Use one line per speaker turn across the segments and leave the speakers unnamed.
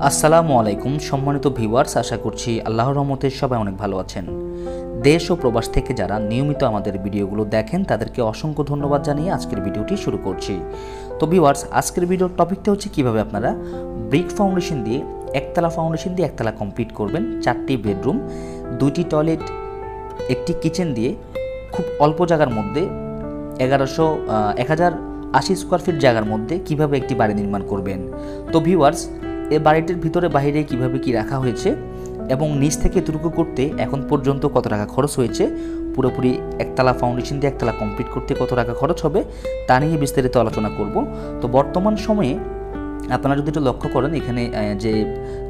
আসসালামু আলাইকুম সম্মানিত ভিউয়ার্স, আশা করছি আল্লাহর রহমতে সবাই অনেক ভালো আছেন। দেশ ও প্রবাস থেকে যারা নিয়মিত আমাদের ভিডিওগুলো দেখেন তাদেরকে অসংখ্য ধন্যবাদ জানিয়ে আজকের ভিডিওটি শুরু করছি। তো ভিউয়ার্স, আজকের ভিডিওর টপিকটা হচ্ছে কিভাবে আপনারা ব্রিক ফাউন্ডেশন দিয়ে একতলা কমপ্লিট করবেন। 4টি বেডরুম, 2টি টয়লেট, একটি কিচেন দিয়ে খুব অল্প জায়গার মধ্যে 1080 স্কোয়ার ফিট জায়গার মধ্যে কিভাবে একটি বাড়ি নির্মাণ করবেন। তো ভিউয়ার্স, এই বাড়িটির ভিতরে বাইরে কিভাবে কি রাখা হয়েছে এবং নিচ থেকে এতটুকু করতে এখন পর্যন্ত কত টাকা খরচ হয়েছে, পুরোপুরি একতলা ফাউন্ডেশন দিয়ে একতলা কমপ্লিট করতে কত টাকা খরচ হবে তা নিয়ে বিস্তারিত আলোচনা করব। তো বর্তমান সময়ে আপনারা যদি একটু লক্ষ্য করেন, এখানে যে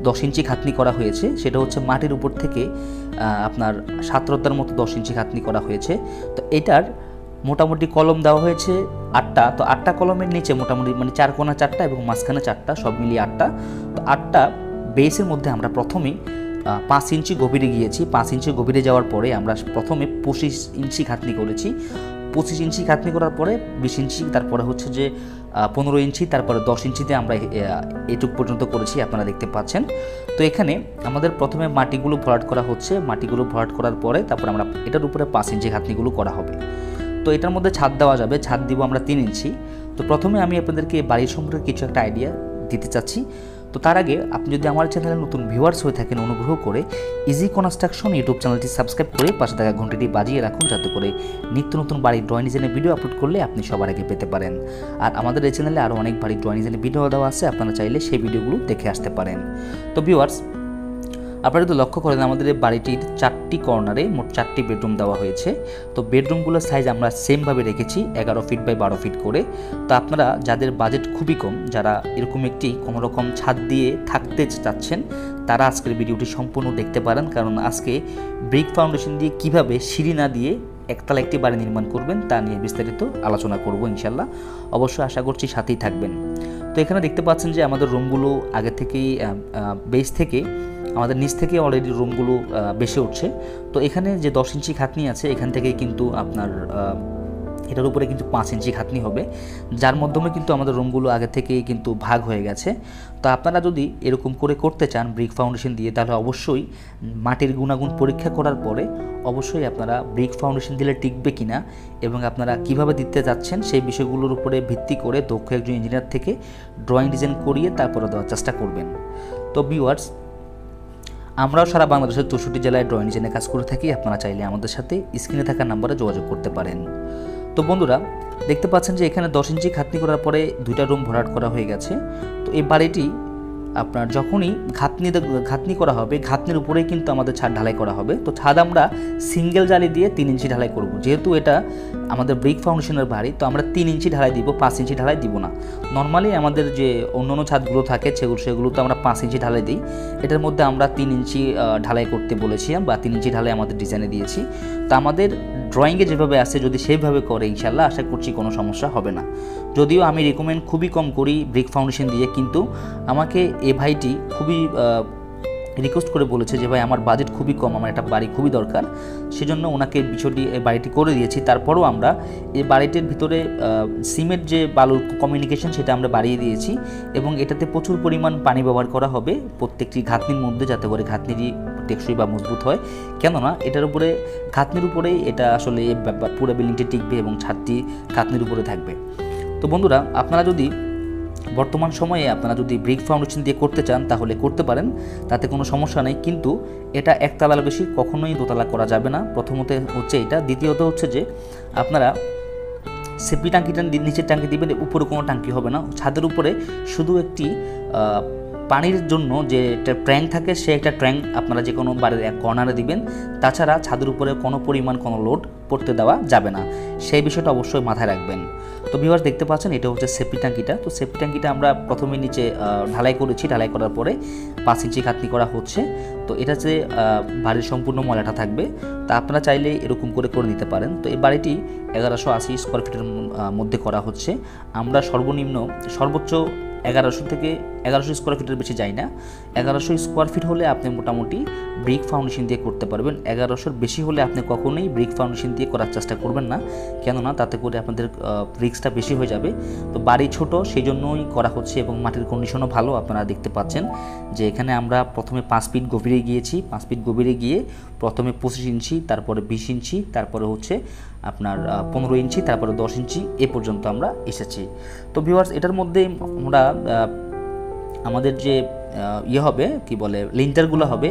10 ইঞ্চি খাতনি করা হয়েছে সেটা হচ্ছে মাটির উপর থেকে আপনার 7 রত্তার মতো 10 ইঞ্চি খাতনি করা হয়েছে। তো এটার মোটামুটি কলম দেওয়া হয়েছে 8টা। তো 8টা কলমের নিচে মোটামুটি 4 কোণা 4টা এবং মাঝখানে 4টা, সব মিলিয়ে 8টা। তো 8টা বেসের মধ্যে আমরা প্রথমেই 5 ইঞ্চি গভীরে গিয়েছি। 5 ইঞ্চি গভীরে যাওয়ার পরে আমরা প্রথমে 25 ইঞ্চি খাতনি করেছি। 25 ইঞ্চি খাতনি করার পরে 20 ইঞ্চি, তারপরে হচ্ছে যে 15 ইঞ্চি, তারপরে 10 ইঞ্চিতে আমরা এটুক পর্যন্ত করেছি, আপনারা দেখতে পাচ্ছেন। তো এখানে আমাদের প্রথমে মাটিগুলো ভরাট করা হচ্ছে। মাটিগুলো ভরাট করার পরে তারপরে আমরা এটার উপরে 5 ইঞ্চি খাতনিগুলো করা হবে। তো এটার মধ্যে ছাদ দেওয়া যাবে, ছাদ দিব আমরা 3 ইঞ্চি। তো প্রথমে আমি আপনাদেরকে বাড়ির সম্পর্কে কিছু একটা আইডিয়া দিতে চাচ্ছি। তো তার আগে আপনি যদি আমার চ্যানেলে নতুন ভিউয়ার্স হয়ে থাকেন, অনুগ্রহ করে ইজি কনস্ট্রাকশন ইউটিউব চ্যানেলটি সাবস্ক্রাইব করে পাশে থাকা ঘন্টিটি বাজিয়ে রাখুন, যাতে করে নিত্য নতুন বাড়ির ড্রয়িং ডিজাইনের ভিডিও আপলোড করলে আপনি সবার আগে পেতে পারেন। আর আমাদের এই চ্যানেলে আরও অনেক বাড়ির ড্রয়িং ডিজাইনের ভিডিও দেওয়া আছে, আপনারা চাইলে সেই ভিডিওগুলো দেখে আসতে পারেন। তো ভিউয়ার্স, আপনারা যদি লক্ষ্য করেন, আমাদের এই বাড়িটির 4টি কর্নারে মোট 4টি বেডরুম দেওয়া হয়েছে। তো বেডরুমগুলোর সাইজ আমরা সেমভাবে রেখেছি 11 ফিট বাই 12 ফিট করে। তো আপনারা যাদের বাজেট খুবই কম, যারা এরকম একটি কোনোরকম ছাদ দিয়ে থাকতে চাচ্ছেন, তারা আজকের ভিডিওটি সম্পূর্ণ দেখতে পারেন, কারণ আজকে ব্রিক ফাউন্ডেশন দিয়ে কিভাবে সিঁড়ি না দিয়ে একতলা একটি বাড়ি নির্মাণ করবেন তা নিয়ে বিস্তারিত আলোচনা করব ইনশাল্লাহ। অবশ্যই আশা করছি সাথেই থাকবেন। তো এখানে দেখতে পাচ্ছেন যে আমাদের রুমগুলো আগে থেকেই বেস থেকে আমাদের নিচ থেকে অলরেডি রুমগুলো বেশি উঠছে। তো এখানে যে 10 ইঞ্চি খাতনি আছে, এখান থেকে কিন্তু আপনার এটার উপরে কিন্তু 5 ইঞ্চি খাতনি হবে, যার মাধ্যমে কিন্তু আমাদের রুমগুলো আগে থেকেই কিন্তু ভাগ হয়ে গেছে। তো আপনারা যদি এরকম করে করতে চান ব্রিক ফাউন্ডেশন দিয়ে, তাহলে অবশ্যই মাটির গুণাগুণ পরীক্ষা করার পরে অবশ্যই আপনারা ব্রিক ফাউন্ডেশন দিলে টিকবে কিনা এবং আপনারা কিভাবে দিতে যাচ্ছেন সেই বিষয়গুলোর উপরে ভিত্তি করে দক্ষ একজন ইঞ্জিনিয়ার থেকে ড্রয়িং ডিজাইন করিয়ে তারপরে দেওয়ার চেষ্টা করবেন। তো ভিউয়ার্স, আমরাও সারা বাংলাদেশের 64 জেলায় ড্রয়িং ডিজাইনে কাজ করে থাকি। আপনারা চাইলে আমাদের সাথে স্ক্রিনে থাকা নাম্বারে যোগাযোগ করতে পারেন। তো বন্ধুরা, দেখতে পাচ্ছেন যে এখানে 10 ইঞ্চি খাতনি করার পরে 2টা রুম ভরাট করা হয়ে গেছে। তো এই বাড়িটি আপনার যখনই ঘাতনি করা হবে, ঘাতনির উপরেই কিন্তু আমাদের ছাদ ঢালাই করা হবে। তো ছাদ আমরা সিঙ্গেল জালি দিয়ে 3 ইঞ্চি ঢালাই করব। যেহেতু এটা আমাদের ব্রিক ফাউন্ডেশনের বাড়ি, তো আমরা 3 ইঞ্চি ঢালাই দিব, 5 ইঞ্চি ঢালাই দিব না। নর্মালি আমাদের যে অন্যান্য ছাদগুলো থাকে সেগুলোতে আমরা 5 ইঞ্চি ঢালাই দিই। এটার মধ্যে আমরা 3 ইঞ্চি ঢালাই করতে বলেছিলাম, বা 3 ইঞ্চি ঢালাই আমাদের ডিজাইনে দিয়েছি। তো আমাদের ড্রয়িংয়ে যেভাবে আছে যদি সেইভাবে করে ইনশাল্লাহ আশা করছি কোনো সমস্যা হবে না। যদিও আমি রেকমেন্ড খুবই কম করি ব্রিক ফাউন্ডেশন দিয়ে, কিন্তু আমাকে এ ভাইটি খুবই রিকোয়েস্ট করে বলেছে যে ভাই আমার বাজেট খুবই কম, আমার একটা বাড়ি খুবই দরকার, সেজন্য ওনাকে বিষয়টি বাড়িটি করে দিয়েছি। তারপরেও আমরা এই বাড়িটির ভিতরে সিমেন্ট যে বালুর কমিউনিকেশন সেটা আমরা বাড়িয়ে দিয়েছি, এবং এটাতে প্রচুর পরিমাণ পানি ব্যবহার করা হবে প্রত্যেকটি ঘাতনির মধ্যে, যাতে করে ঘাতনিটি টেকসই বা মজবুত হয়। কেননা এটার উপরে ঘাতনির উপরেই এটা আসলে পুরো বিল্ডিংটি টিকবে এবং ছাদটি ঘাতনির উপরে থাকবে। তো বন্ধুরা, আপনারা যদি বর্তমান সময়ে আপনারা যদি ব্রিক ফাউন্ডেশন দিয়ে করতে চান তাহলে করতে পারেন, তাতে কোনো সমস্যা নেই। কিন্তু এটা একতলার বেশি কখনোই দোতলা করা যাবে না। প্রথমত হচ্ছে এটা, দ্বিতীয়ত হচ্ছে যে আপনারা সেফটি ট্যাঙ্কিটা নিচের ট্যাঙ্কি দিবেন, উপরে কোনো ট্যাঙ্কি হবে না। ছাদের উপরে শুধু একটি পানির জন্য যে একটা ট্যাঙ্ক থাকে, সে একটা ট্যাঙ্ক আপনারা যে কোনো বাড়ির এক কর্নারে দিবেন। তাছাড়া ছাদের উপরে কোনো পরিমাণ কোনো লোড পড়তে দেওয়া যাবে না, সেই বিষয়টা অবশ্যই মাথায় রাখবেন। তো ভিউয়ার্স, দেখতে পাচ্ছেন এটা হচ্ছে সেফটি ট্যাঙ্কিটা। তো সেফটি ট্যাঙ্কিটা আমরা প্রথমে নিচে ঢালাই করেছি, ঢালাই করার পরে 5 ইঞ্চি খাতনি করা হচ্ছে। তো এটা যে বাড়ির সম্পূর্ণ ময়লাটা থাকবে, তা আপনারা চাইলে এরকম করে নিতে পারেন। তো এই বাড়িটি 1180 স্কোয়ার ফিটের মধ্যে করা হচ্ছে। আমরা সর্বোচ্চ 1100 থেকে 1100 স্কোয়ার ফিটের বেশি যায় না। 1100 স্কোয়ার ফিট হলে আপনি মোটামুটি ব্রিক ফাউন্ডেশন দিয়ে করতে পারবেন। 1100-র বেশি হলে আপনি কখনোই ব্রিক ফাউন্ডেশন দিয়ে করার চেষ্টা করবেন না, কেননা তাতে করে আপনাদের রিস্কটা বেশি হয়ে যাবে। তো বাড়ি ছোট সেই জন্যই করা হচ্ছে এবং মাটির কন্ডিশনও ভালো। আপনারা দেখতে পাচ্ছেন যে এখানে আমরা প্রথমে 5 ফিট গভীরে গিয়েছি। 5 ফিট গভীরে গিয়ে প্রথমে 25 ইঞ্চি, তারপরে 20 ইঞ্চি, তারপরে হচ্ছে আপনার 15 ইঞ্চি, তারপরে 10 ইঞ্চি, এ পর্যন্ত আমরা এসেছি। তো ভিউয়ার্স, এটার মধ্যে আমরা আমাদের যে হবে কি বলে লিন্টারগুলো হবে,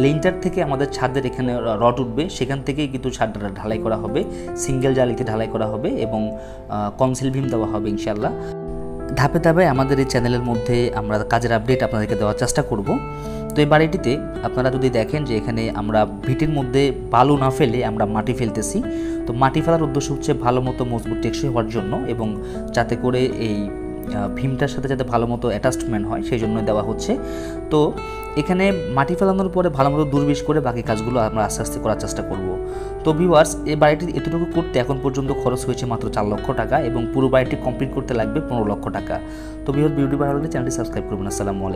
লিন্টার থেকে আমাদের ছাদের এখানে রড উঠবে, সেখান থেকেই কিন্তু ছাদটা ঢালাই করা হবে, সিঙ্গেল জালিতে ঢালাই করা হবে এবং কনসিল ভিম দেওয়া হবে ইনশাল্লাহ। ধাপে ধাপে আমাদের এই চ্যানেলের মধ্যে আমরা কাজের আপডেট আপনাদেরকে দেওয়ার চেষ্টা করব। তো এই বাড়িটিতে আপনারা যদি দেখেন যে এখানে আমরা ভিটের মধ্যে বালু না ফেলে আমরা মাটি ফেলতেছি। তো মাটি ফেলার উদ্দেশ্য হচ্ছে ভালো মতো মজবুত টেকসই হওয়ার জন্য এবং যাতে করে এই ভীমটার সাথে যাতে ভালো মতো অ্যাটাচমেন্ট হয় সেই জন্য দেওয়া হচ্ছে। তো এখানে মাটি ফেলানোর পরে ভালো মতো দূরবিশ করে বাকি কাজগুলো আমরা আস্তে আস্তে করার চেষ্টা করব। তো ভিউয়ার্স, এই বাড়িটি এতটুকু করতে এখন পর্যন্ত খরচ হয়েছে মাত্র 4 লক্ষ টাকা এবং পুরো বাড়িটি কমপ্লিট করতে লাগবে 15 লক্ষ টাকা। তো ভিউয়ার্স, ভিডিওটি ভালো লাগলে চ্যানেলটি সাবস্ক্রাইব করবেন। আসসালামু আলাইকুম।